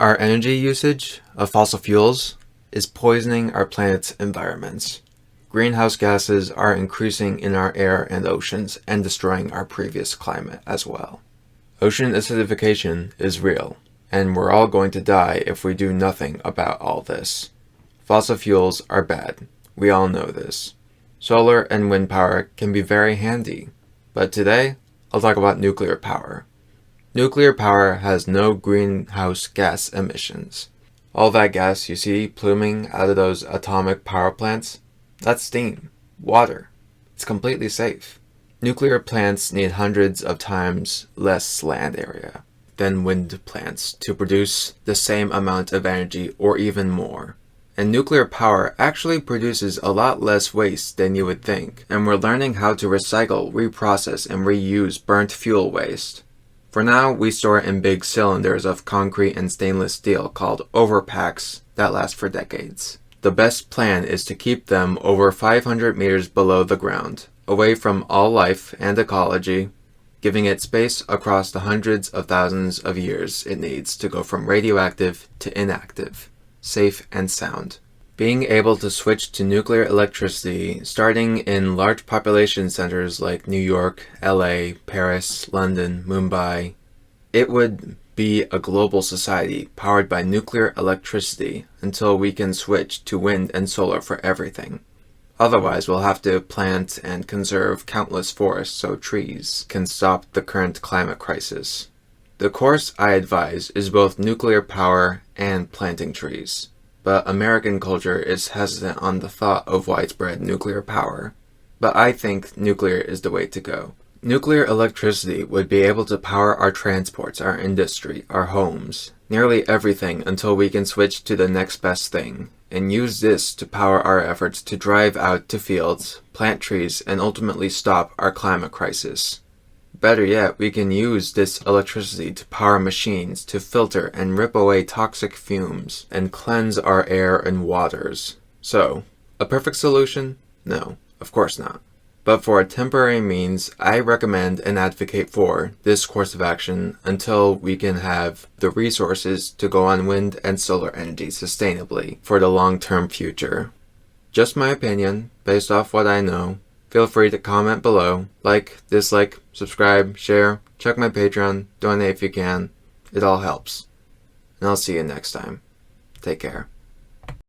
Our energy usage of fossil fuels is poisoning our planet's environments. Greenhouse gases are increasing in our air and oceans and destroying our previous climate as well. Ocean acidification is real, and we're all going to die if we do nothing about all this. Fossil fuels are bad. We all know this. Solar and wind power can be very handy, but today I'll talk about nuclear power. Nuclear power has no greenhouse gas emissions. All that gas you see pluming out of those atomic power plants, that's steam, water. It's completely safe. Nuclear plants need hundreds of times less land area than wind plants to produce the same amount of energy or even more. And nuclear power actually produces a lot less waste than you would think, and we're learning how to recycle, reprocess, and reuse burnt fuel waste. For now, we store it in big cylinders of concrete and stainless steel called overpacks that last for decades. The best plan is to keep them over 500 meters below the ground, away from all life and ecology, giving it space across the hundreds of thousands of years it needs to go from radioactive to inactive, safe and sound. Being able to switch to nuclear electricity starting in large population centers like New York, LA, Paris, London, Mumbai, it would be a global society powered by nuclear electricity until we can switch to wind and solar for everything. Otherwise, we'll have to plant and conserve countless forests so trees can stop the current climate crisis. The course I advise is both nuclear power and planting trees, but American culture is hesitant on the thought of widespread nuclear power. But I think nuclear is the way to go. Nuclear electricity would be able to power our transports, our industry, our homes, nearly everything until we can switch to the next best thing, and use this to power our efforts to drive out to fields, plant trees, and ultimately stop our climate crisis. Better yet, we can use this electricity to power machines to filter and rip away toxic fumes and cleanse our air and waters. So, a perfect solution? No, of course not. But for a temporary means, I recommend and advocate for this course of action until we can have the resources to go on wind and solar energy sustainably for the long-term future. Just my opinion, based off what I know. Feel free to comment below, like, dislike, subscribe, share, check my Patreon, donate if you can. It all helps. And I'll see you next time. Take care.